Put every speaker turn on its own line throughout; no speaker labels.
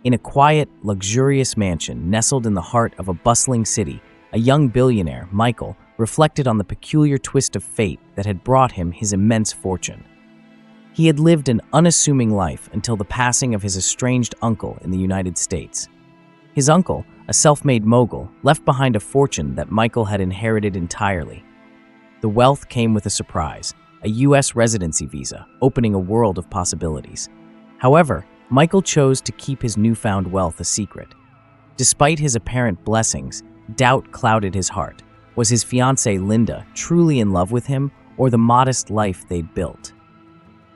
In a quiet, luxurious mansion nestled in the heart of a bustling city, a young billionaire, Michael, reflected on the peculiar twist of fate that had brought him his immense fortune. He had lived an unassuming life until the passing of his estranged uncle in the United States. His uncle, a self-made mogul, left behind a fortune that Michael had inherited entirely. The wealth came with a surprise, a U.S. residency visa, opening a world of possibilities. However, Michael chose to keep his newfound wealth a secret. Despite his apparent blessings, doubt clouded his heart. Was his fiancée Linda truly in love with him, or the modest life they'd built?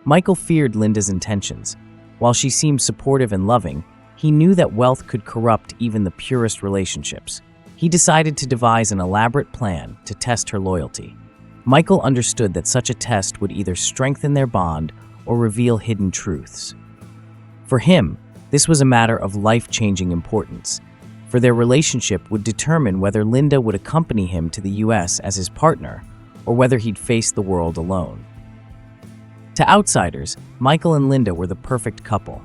Michael feared Linda's intentions. While she seemed supportive and loving, he knew that wealth could corrupt even the purest relationships. He decided to devise an elaborate plan to test her loyalty. Michael understood that such a test would either strengthen their bond or reveal hidden truths. For him, this was a matter of life-changing importance, for their relationship would determine whether Linda would accompany him to the U.S. as his partner or whether he'd face the world alone. To outsiders, Michael and Linda were the perfect couple.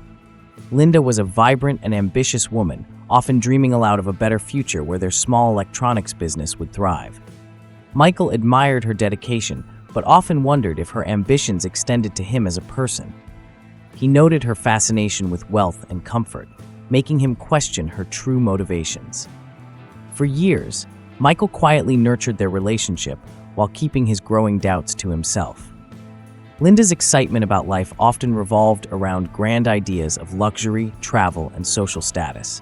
Linda was a vibrant and ambitious woman, often dreaming aloud of a better future where their small electronics business would thrive. Michael admired her dedication, but often wondered if her ambitions extended to him as a person. He noted her fascination with wealth and comfort, making him question her true motivations. For years, Michael quietly nurtured their relationship while keeping his growing doubts to himself. Linda's excitement about life often revolved around grand ideas of luxury, travel, and social status.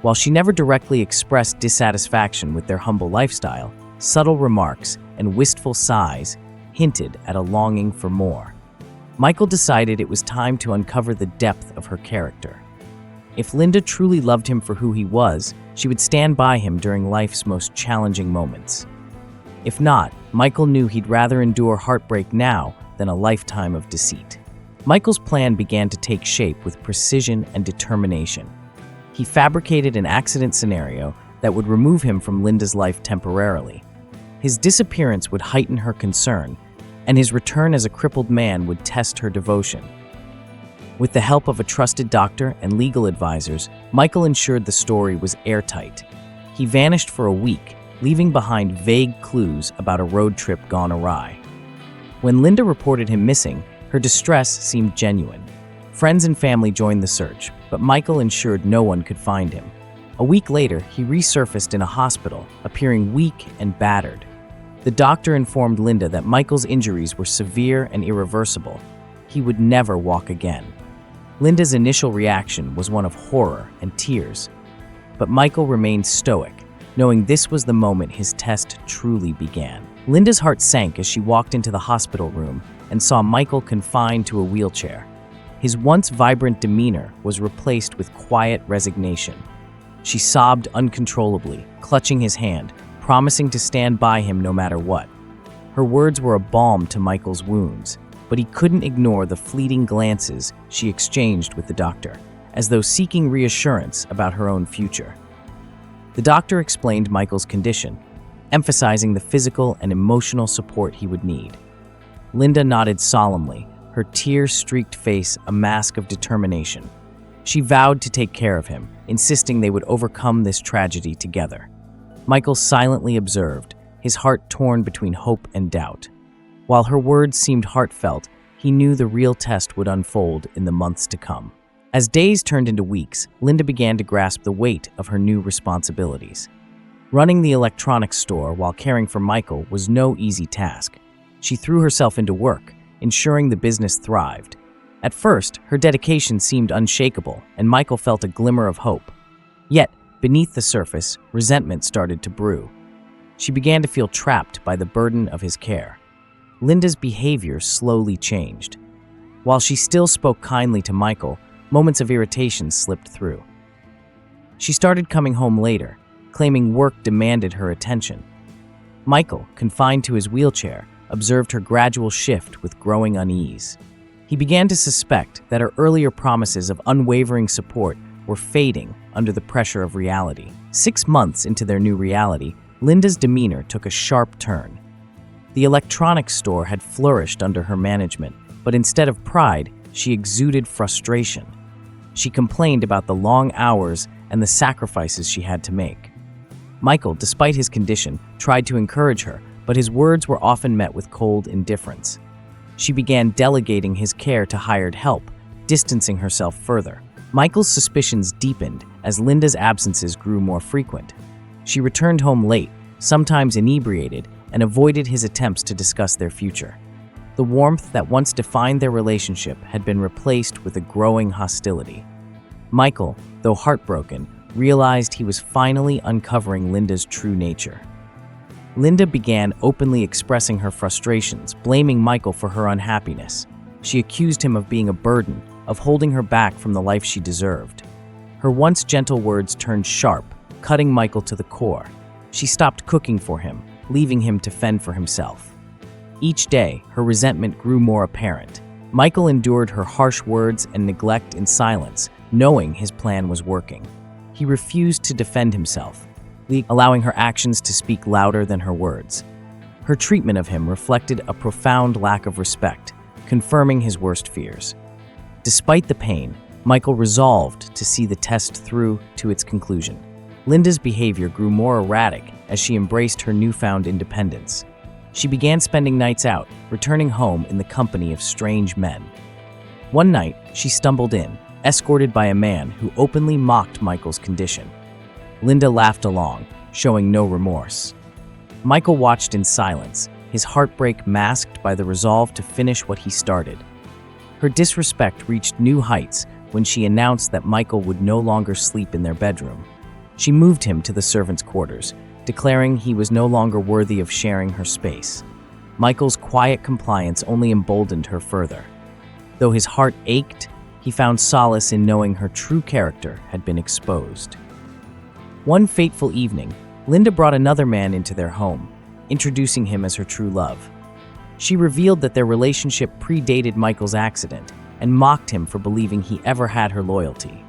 While she never directly expressed dissatisfaction with their humble lifestyle, subtle remarks and wistful sighs hinted at a longing for more. Michael decided it was time to uncover the depth of her character. If Linda truly loved him for who he was, she would stand by him during life's most challenging moments. If not, Michael knew he'd rather endure heartbreak now than a lifetime of deceit. Michael's plan began to take shape with precision and determination. He fabricated an accident scenario that would remove him from Linda's life temporarily. His disappearance would heighten her concern, and his return as a crippled man would test her devotion. With the help of a trusted doctor and legal advisors, Michael ensured the story was airtight. He vanished for a week, leaving behind vague clues about a road trip gone awry. When Linda reported him missing, her distress seemed genuine. Friends and family joined the search, but Michael ensured no one could find him. A week later, he resurfaced in a hospital, appearing weak and battered. The doctor informed Linda that Michael's injuries were severe and irreversible. He would never walk again. Linda's initial reaction was one of horror and tears, but Michael remained stoic, knowing this was the moment his test truly began. Linda's heart sank as she walked into the hospital room and saw Michael confined to a wheelchair. His once vibrant demeanor was replaced with quiet resignation. She sobbed uncontrollably, clutching his hand, promising to stand by him no matter what. Her words were a balm to Michael's wounds, but he couldn't ignore the fleeting glances she exchanged with the doctor, as though seeking reassurance about her own future. The doctor explained Michael's condition, emphasizing the physical and emotional support he would need. Linda nodded solemnly, her tear-streaked face a mask of determination. She vowed to take care of him, insisting they would overcome this tragedy together. Michael silently observed, his heart torn between hope and doubt. While her words seemed heartfelt, he knew the real test would unfold in the months to come. As days turned into weeks, Linda began to grasp the weight of her new responsibilities. Running the electronics store while caring for Michael was no easy task. She threw herself into work, ensuring the business thrived. At first, her dedication seemed unshakable, and Michael felt a glimmer of hope. Yet, beneath the surface, resentment started to brew. She began to feel trapped by the burden of his care. Linda's behavior slowly changed. While she still spoke kindly to Michael, moments of irritation slipped through. She started coming home later, claiming work demanded her attention. Michael, confined to his wheelchair, observed her gradual shift with growing unease. He began to suspect that her earlier promises of unwavering support were fading under the pressure of reality. 6 months into their new reality, Linda's demeanor took a sharp turn. The electronics store had flourished under her management, but instead of pride, she exuded frustration. She complained about the long hours and the sacrifices she had to make. Michael, despite his condition, tried to encourage her, but his words were often met with cold indifference. She began delegating his care to hired help, distancing herself further. Michael's suspicions deepened as Linda's absences grew more frequent. She returned home late, sometimes inebriated, and avoided his attempts to discuss their future. The warmth that once defined their relationship had been replaced with a growing hostility. Michael, though heartbroken, realized he was finally uncovering Linda's true nature. Linda began openly expressing her frustrations, blaming Michael for her unhappiness. She accused him of being a burden, of holding her back from the life she deserved. Her once gentle words turned sharp, cutting Michael to the core. She stopped cooking for him, leaving him to fend for himself. Each day, her resentment grew more apparent. Michael endured her harsh words and neglect in silence, knowing his plan was working. He refused to defend himself, allowing her actions to speak louder than her words. Her treatment of him reflected a profound lack of respect, confirming his worst fears. Despite the pain, Michael resolved to see the test through to its conclusion. Linda's behavior grew more erratic as she embraced her newfound independence. She began spending nights out, returning home in the company of strange men. One night, she stumbled in, escorted by a man who openly mocked Michael's condition. Linda laughed along, showing no remorse. Michael watched in silence, his heartbreak masked by the resolve to finish what he started. Her disrespect reached new heights when she announced that Michael would no longer sleep in their bedroom. She moved him to the servants' quarters, declaring he was no longer worthy of sharing her space. Michael's quiet compliance only emboldened her further. Though his heart ached, he found solace in knowing her true character had been exposed. One fateful evening, Linda brought another man into their home, introducing him as her true love. She revealed that their relationship predated Michael's accident and mocked him for believing he ever had her loyalty.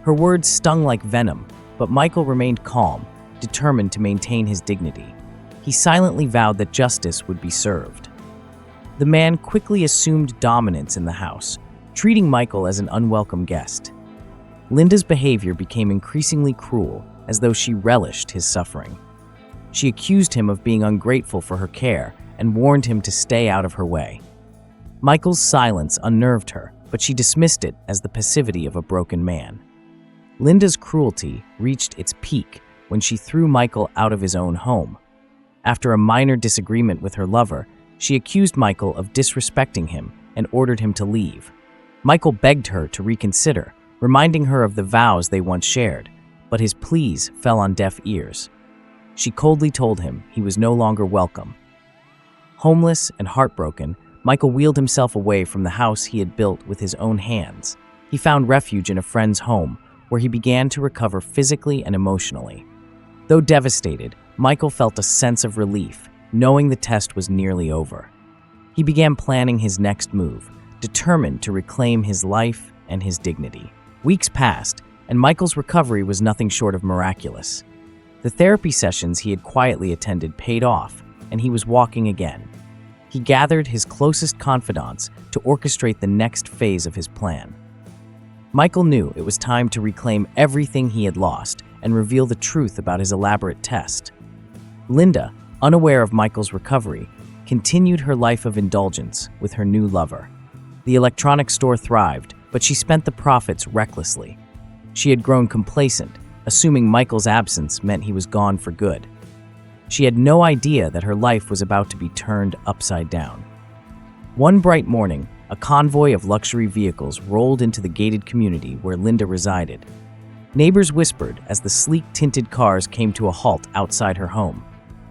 Her words stung like venom, but Michael remained calm, determined to maintain his dignity. He silently vowed that justice would be served. The man quickly assumed dominance in the house, treating Michael as an unwelcome guest. Linda's behavior became increasingly cruel, as though she relished his suffering. She accused him of being ungrateful for her care and warned him to stay out of her way. Michael's silence unnerved her, but she dismissed it as the passivity of a broken man. Linda's cruelty reached its peak when she threw Michael out of his own home. After a minor disagreement with her lover, she accused Michael of disrespecting him and ordered him to leave. Michael begged her to reconsider, reminding her of the vows they once shared, but his pleas fell on deaf ears. She coldly told him he was no longer welcome. Homeless and heartbroken, Michael wheeled himself away from the house he had built with his own hands. He found refuge in a friend's home, where he began to recover physically and emotionally. Though devastated, Michael felt a sense of relief, knowing the test was nearly over. He began planning his next move, determined to reclaim his life and his dignity. Weeks passed, and Michael's recovery was nothing short of miraculous. The therapy sessions he had quietly attended paid off, and he was walking again. He gathered his closest confidants to orchestrate the next phase of his plan. Michael knew it was time to reclaim everything he had lost and reveal the truth about his elaborate test. Linda, unaware of Michael's recovery, continued her life of indulgence with her new lover. The electronics store thrived, but she spent the profits recklessly. She had grown complacent, assuming Michael's absence meant he was gone for good. She had no idea that her life was about to be turned upside down. One bright morning, a convoy of luxury vehicles rolled into the gated community where Linda resided. Neighbors whispered as the sleek tinted cars came to a halt outside her home.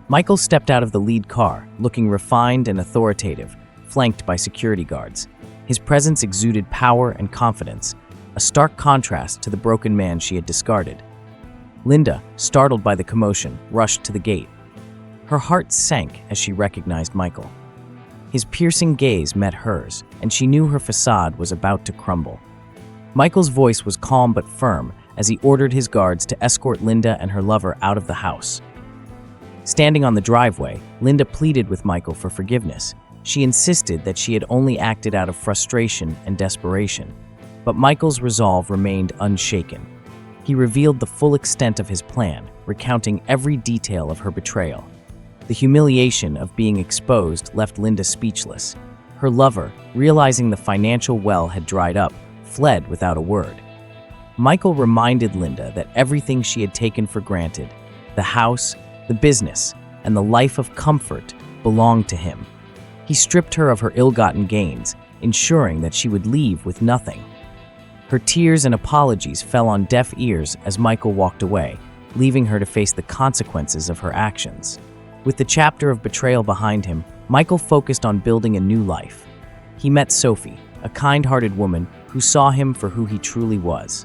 Michael stepped out of the lead car, looking refined and authoritative, flanked by security guards. His presence exuded power and confidence, a stark contrast to the broken man she had discarded. Linda, startled by the commotion, rushed to the gate. Her heart sank as she recognized Michael. His piercing gaze met hers, and she knew her facade was about to crumble. Michael's voice was calm but firm as he ordered his guards to escort Linda and her lover out of the house. Standing on the driveway, Linda pleaded with Michael for forgiveness. She insisted that she had only acted out of frustration and desperation. But Michael's resolve remained unshaken. He revealed the full extent of his plan, recounting every detail of her betrayal. The humiliation of being exposed left Linda speechless. Her lover, realizing the financial well had dried up, fled without a word. Michael reminded Linda that everything she had taken for granted, the house, the business, and the life of comfort, belonged to him. He stripped her of her ill-gotten gains, ensuring that she would leave with nothing. Her tears and apologies fell on deaf ears as Michael walked away, leaving her to face the consequences of her actions. With the chapter of betrayal behind him, Michael focused on building a new life. He met Sophie, a kind-hearted woman who saw him for who he truly was.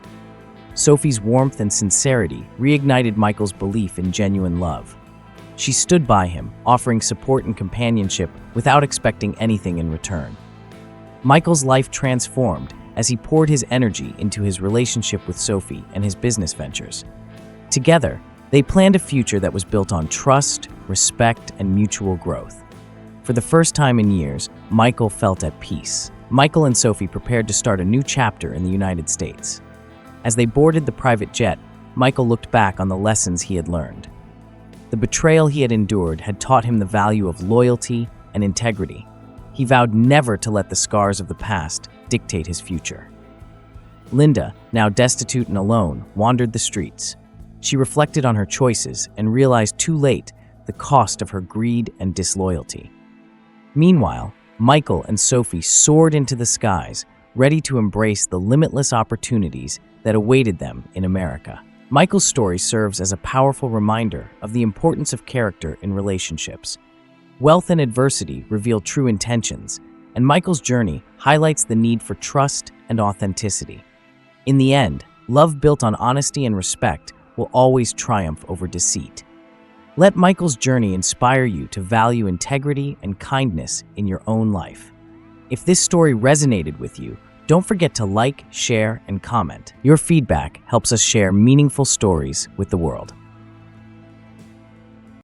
Sophie's warmth and sincerity reignited Michael's belief in genuine love. She stood by him, offering support and companionship without expecting anything in return. Michael's life transformed as he poured his energy into his relationship with Sophie and his business ventures. Together, they planned a future that was built on trust, respect, and mutual growth. For the first time in years, Michael felt at peace. Michael and Sophie prepared to start a new chapter in the United States. As they boarded the private jet, Michael looked back on the lessons he had learned. The betrayal he had endured had taught him the value of loyalty and integrity. He vowed never to let the scars of the past dictate his future. Linda, now destitute and alone, wandered the streets. She reflected on her choices and realized too late the cost of her greed and disloyalty. Meanwhile, Michael and Sophie soared into the skies, ready to embrace the limitless opportunities that awaited them in America. Michael's story serves as a powerful reminder of the importance of character in relationships. Wealth and adversity reveal true intentions, and Michael's journey highlights the need for trust and authenticity. In the end, love built on honesty and respect will always triumph over deceit. Let Michael's journey inspire you to value integrity and kindness in your own life. If this story resonated with you, don't forget to like, share, and comment. Your feedback helps us share meaningful stories with the world.